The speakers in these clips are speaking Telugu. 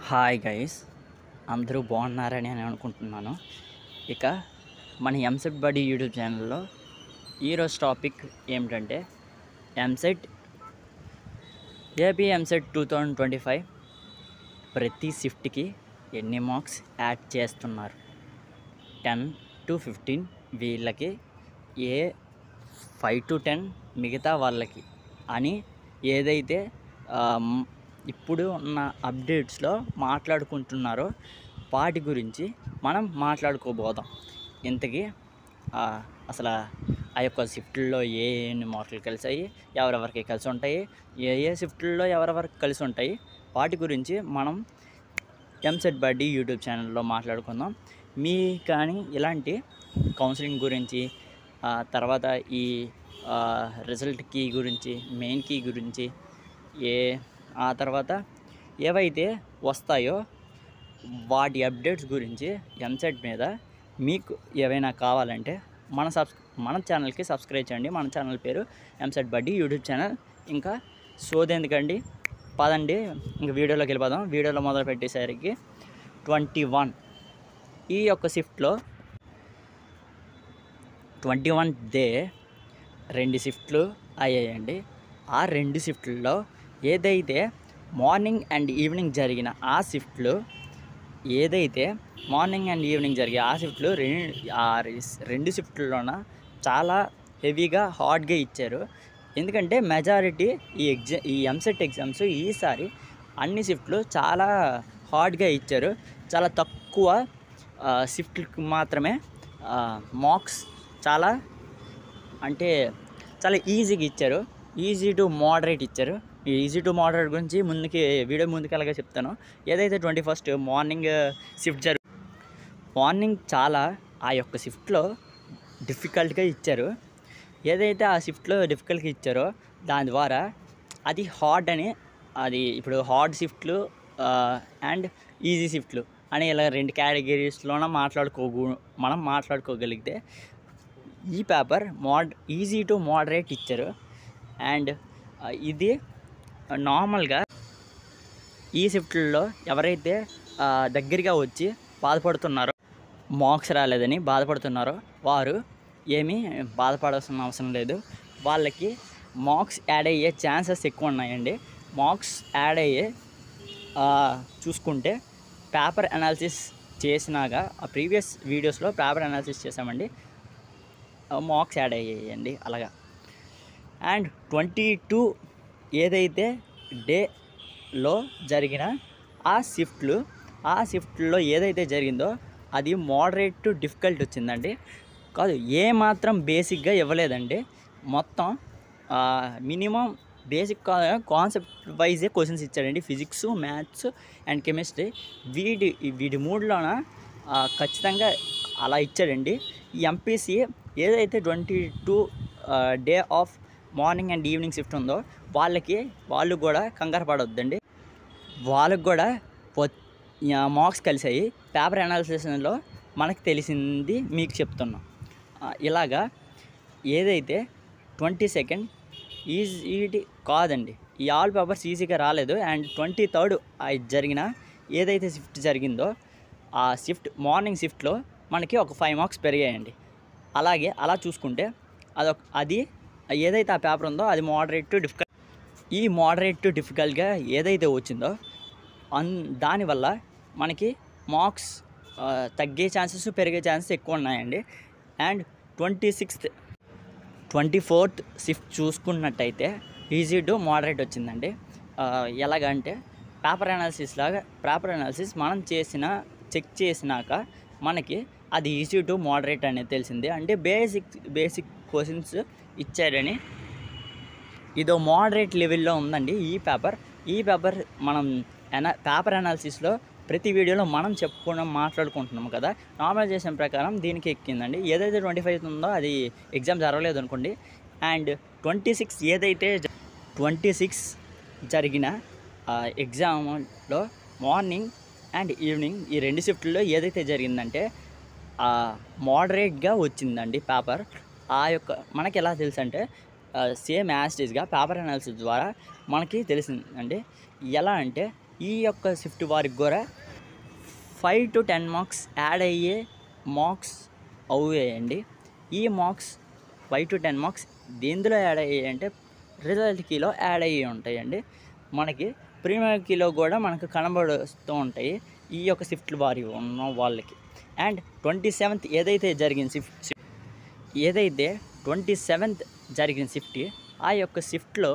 హాయ్ గైస్, అందరూ బాగున్నారని నేను అనుకుంటున్నాను. ఇక మన ఎంసెట్ బడి యూట్యూబ్ ఛానల్లో ఈరోజు టాపిక్ ఏమిటంటే ఏపీ ఎంసెట్ 2025 ప్రతి షిఫ్ట్కి ఎన్ని మార్క్స్ యాడ్ చేస్తున్నారు. 10 to 15 వీళ్ళకి, 5 to 10 మిగతా వాళ్ళకి అని ఏదైతే ఇప్పుడు ఉన్న అప్డేట్స్లో మాట్లాడుకుంటున్నారో వాటి గురించి మనం మాట్లాడుకోబోదాం. ఇంతకీ అసలు ఆ యొక్క షిఫ్ట్లో ఎన్ని మార్కులు కలిసాయి, ఎవరెవరికి కలిసి ఉంటాయి, ఏ షిఫ్ట్లో ఎవరెవరికి కలిసి ఉంటాయి, వాటి గురించి మనం ఎంసెట్ బడ్డీ యూట్యూబ్ ఛానల్లో మాట్లాడుకుందాం. మీ కానీ ఇలాంటి కౌన్సిలింగ్ గురించి, తర్వాత ఈ రిజల్ట్ కీ గురించి, మెయిన్ కీ గురించి, ఆ తర్వాత ఏవైతే వస్తాయో వాటి అప్డేట్స్ గురించి ఎంసెట్ మీద మీకు ఏవైనా కావాలంటే మన ఛానల్కి సబ్స్క్రైబ్ చేయండి. మన ఛానల్ పేరు ఎంసెట్ బడ్డీ యూట్యూబ్ ఛానల్. ఇంకా సోదెందుకండి, పదండి ఇంక వీడియోలోకి వెళ్ళిపోదాం. వీడియోలో మొదలు పెట్టేసరికి 21 ఈ యొక్క షిఫ్ట్లో 21 డే 2 షిఫ్ట్లు అయ్యాయండి. ఆ 2 షిఫ్ట్లలో ఏదైతే మార్నింగ్ అండ్ ఈవినింగ్ జరిగిన ఆ షిఫ్ట్లు రెండు షిఫ్ట్లలోన చాలా హెవీగా హార్డ్గా ఇచ్చారు. ఎందుకంటే మెజారిటీ ఈ ఎంసెట్ ఎగ్జామ్స్ ఈసారి అన్ని షిఫ్ట్లు చాలా హార్డ్గా ఇచ్చారు. చాలా తక్కువ షిఫ్ట్లకు మాత్రమే మార్క్స్ చాలా ఈజీగా ఇచ్చారు. ఈజీ టు మోడరేట్ ఇచ్చారు. ఈ ఈజీ టు మోడరేట్ గురించి వీడియో ముందుకెలాగా చెప్తాను. ఏదైతే 21 మార్నింగ్ షిఫ్ట్ మార్నింగ్ చాలా ఆ యొక్క షిఫ్ట్లో డిఫికల్ట్గా ఇచ్చారు. ఏదైతే ఆ షిఫ్ట్లో డిఫికల్ట్గా ఇచ్చారో దాని ద్వారా అది హార్డ్ అని, అది ఇప్పుడు హార్డ్ షిఫ్ట్లు అండ్ ఈజీ షిఫ్ట్లు అని ఇలా 2 కేటగిరీస్లోనే మనం మాట్లాడుకోగలిగితే ఈ పేపర్ ఈజీ టు మోడరేట్ ఇచ్చారు. అండ్ ఇది నార్మల్గా ఈ షిఫ్ట్లలో ఎవరైతే దగ్గరగా వచ్చి బాధపడుతున్నారో, మార్క్స్ రాలేదని బాధపడుతున్నారో వారు ఏమీ బాధపడాల్సిన అవసరం లేదు. వాళ్ళకి మార్క్స్ యాడ్ అయ్యే ఛాన్సెస్ ఎక్కువ ఉన్నాయండి. మార్క్స్ యాడ్ అయ్యే చూసుకుంటే పేపర్ అనాలిసిస్ చేసినాక, ఆ ప్రీవియస్ వీడియోస్లో పేపర్ అనాలిసిస్ చేసామండి, మార్క్స్ యాడ్ అయ్యాయండి అలాగా. అండ్ 22 ఏదైతే డేలో జరిగిన ఆ షిఫ్ట్లో ఏదైతే జరిగిందో అది మోడరేట్ టు డిఫికల్ట్ వచ్చిందండి. కాదు, ఏమాత్రం బేసిక్గా ఇవ్వలేదండి. మొత్తం minimum basic concept yj questions ఇచ్చాడండి. ఫిజిక్స్, మ్యాథ్స్ అండ్ కెమిస్ట్రీ వీటి మూడులోన ఖచ్చితంగా అలా ఇచ్చాడండి. ఈ ఎంపీసీ ఏదైతే 22 day of morning and evening shift ఉందో వాళ్ళు కూడా కంగారు పడొద్దండి. వాళ్ళకు కూడా మార్క్స్ కలిసాయి. పేపర్ అనాలిసిస్లో మనకు తెలిసింది మీకు చెప్తున్నాం. ఇలాగా ఏదైతే 22 ఈజీ కాదండి, ఈ ఆల్ పేపర్స్ ఈజీగా రాలేదు. అండ్ 23rd జరిగిన ఏదైతే షిఫ్ట్ జరిగిందో ఆ మార్నింగ్ షిఫ్ట్లో మనకి ఒక 5 మార్క్స్ పెరిగాయండి. అలా చూసుకుంటే అది ఏదైతే ఆ పేపర్ ఉందో అది మోడరేట్ టు డిఫికల్ట్. ఈ మోడరేట్ టు డిఫికల్ట్గా ఏదైతే వచ్చిందో దానివల్ల మనకి మార్క్స్ తగ్గే ఛాన్సెస్, పెరిగే ఛాన్సెస్ ఎక్కువ ఉన్నాయండి. అండ్ 24th షిఫ్ట్ చూసుకున్నట్టయితే ఈజీ టు మోడరేట్ వచ్చిందండి. ఎలాగంటే పేపర్ అనాలిసిస్ మనం చెక్ చేసినాక మనకి అది ఈజీ టు మోడరేట్ అనేది తెలిసింది. అంటే బేసిక్ క్వశ్చన్స్ ఇచ్చారని, ఇదో మోడరేట్ లెవెల్లో ఉందండి ఈ పేపర్. మనం పేపర్ అనాలిసిస్లో ప్రతి వీడియోలో మనం మాట్లాడుకుంటున్నాము కదా, నార్మలైజేషన్ ప్రకారం దీనికి ఎక్కిందండి. ఏదైతే 25 ఉందో అది ఎగ్జామ్ జరగలేదు అనుకోండి. అండ్ 26 జరిగిన ఎగ్జామ్లో మార్నింగ్ అండ్ ఈవినింగ్ ఈ 2 షిఫ్ట్లో ఏదైతే జరిగిందంటే మోడరేట్గా వచ్చిందండి పేపర్. మనకి ఎలా తెలుసు అంటే సేమ్ యాజ్ ఇట్ ఈస్గా పేపర్ అనాలిసిస్ ద్వారా మనకి తెలిసిందండి. ఎలా అంటే ఈ యొక్క షిఫ్ట్ వారికి కూడా 5 to 10 మార్క్స్ యాడ్ అయ్యే మార్క్స్ అయ్యాయండి. ఈ మార్క్స్ 5 to 10 మార్క్స్ దేందులో యాడ్ అయ్యాయి అంటే రిజల్ట్ కీలో యాడ్ అయ్యి ఉంటాయండి. మనకి ప్రీమియర్ కీలో కూడా మనకు కనబడుతూ ఉంటాయి ఈ యొక్క షిఫ్ట్లు వారి ఉన్న వాళ్ళకి. అండ్ 27th ఏదైతే జరిగిన ఏదైతే 27th జరిగిన షిఫ్ట్, ఆ యొక్క షిఫ్ట్లో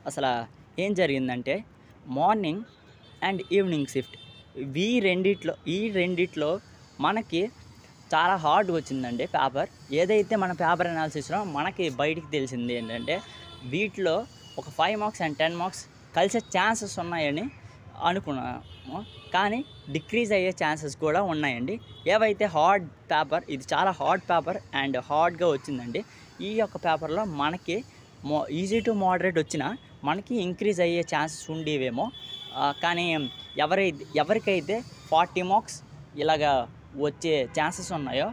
అసలు ఏం జరిగిందంటే మార్నింగ్ అండ్ ఈవినింగ్ షిఫ్ట్ ఈ రెండిట్లో మనకి చాలా హార్డ్ వచ్చిందండి పేపర్. ఏదైతే మన పేపర్ అనాలిసిస్లో మనకి బయటికి తెలిసింది ఏంటంటే వీటిలో ఒక 5 మార్క్స్ అండ్ 10 మార్క్స్ కలిసే ఛాన్సెస్ ఉన్నాయని అనుకున్నాము, కానీ డిక్రీజ్ అయ్యే ఛాన్సెస్ కూడా ఉన్నాయండి. ఏవైతే హార్డ్ పేపర్, ఇది చాలా హార్డ్ పేపర్ అండ్ హార్డ్గా వచ్చిందండి. ఈ యొక్క పేపర్లో మనకి ఈజీ టు మోడరేట్ వచ్చినా మనకి ఇంక్రీజ్ అయ్యే ఛాన్సెస్ ఉండేవేమో, కానీ ఎవరికైతే 40 మార్క్స్ ఇలాగా వచ్చే ఛాన్సెస్ ఉన్నాయో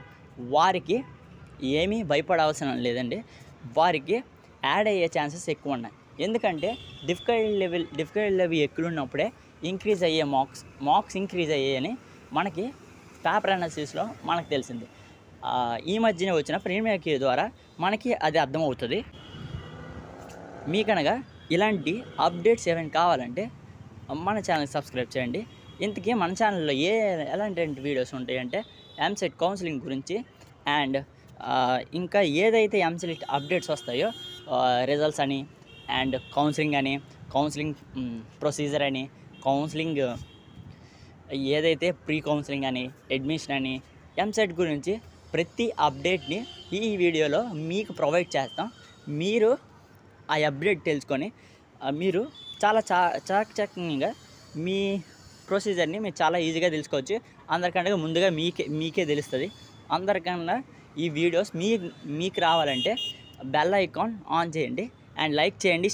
వారికి ఏమీ భయపడాల్సిన లేదండి. వారికి యాడ్ అయ్యే ఛాన్సెస్ ఎక్కువ ఉన్నాయి. ఎందుకంటే డిఫికల్ట్ లెవెల్ ఎక్కువ ఇంక్రీజ్ అయ్యే మార్క్స్ ఇంక్రీజ్ అయ్యాయని మనకి పేపర్ అనాలిసిస్లో మనకు తెలిసింది. ఈ మధ్యన వచ్చిన ప్రీమియర్ కీ ద్వారా మనకి అది అర్థమవుతుంది. మీకనగా ఇలాంటి అప్డేట్స్ ఏమైనా కావాలంటే మన ఛానల్కి సబ్స్క్రైబ్ చేయండి. ఇంతకీ మన ఛానల్లో ఎలాంటి వీడియోస్ ఉంటాయంటే ఎంసెట్ కౌన్సిలింగ్ గురించి అండ్ ఇంకా ఏదైతే ఎంసెట్ అప్డేట్స్ వస్తాయో రిజల్ట్స్ అని అండ్ కౌన్సిలింగ్ ప్రొసీజర్ అని, కౌన్సిలింగ్ ఏదైతే ప్రీ కౌన్సిలింగ్ అని, అడ్మిషన్ అని, ఎంసెట్ గురించి ప్రతి అప్డేట్ని ఈ వీడియోలో మీకు ప్రొవైడ్ చేస్తాం. మీరు ఆ అప్డేట్ తెలుసుకొని మీరు చాలా చాకచక్యంగా మీ ప్రొసీజర్ని మీరు చాలా ఈజీగా తెలుసుకోవచ్చు. అందరికంటే ముందుగా మీకే తెలుస్తుంది. అందరికన్నా ఈ వీడియోస్ మీకు రావాలంటే బెల్ ఐకాన్ ఆన్ చేయండి అండ్ లైక్ చేయండి,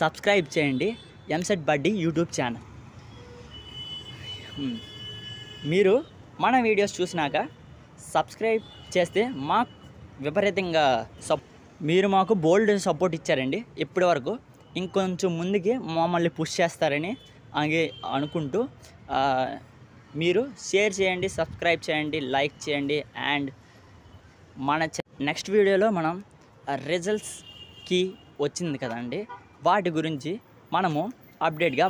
సబ్స్క్రైబ్ చేయండి ఎంసెట్ బడ్డీ యూట్యూబ్ ఛానల్. మీరు మన వీడియోస్ చూసినాక సబ్స్క్రైబ్ చేస్తే మాకు విపరీతంగా మీరు మాకు బోల్డ్ సపోర్ట్ ఇచ్చారండి ఇప్పటి వరకు. ఇంకొంచెం ముందుకి మమ్మల్ని పుష్ చేస్తారని అనుకుంటూ మీరు షేర్ చేయండి, సబ్స్క్రైబ్ చేయండి, లైక్ చేయండి. అండ్ మన నెక్స్ట్ వీడియోలో మనం రిజల్ట్స్కి వచ్చింది కదండి, వాటి గురించి మనము అప్డేట్గా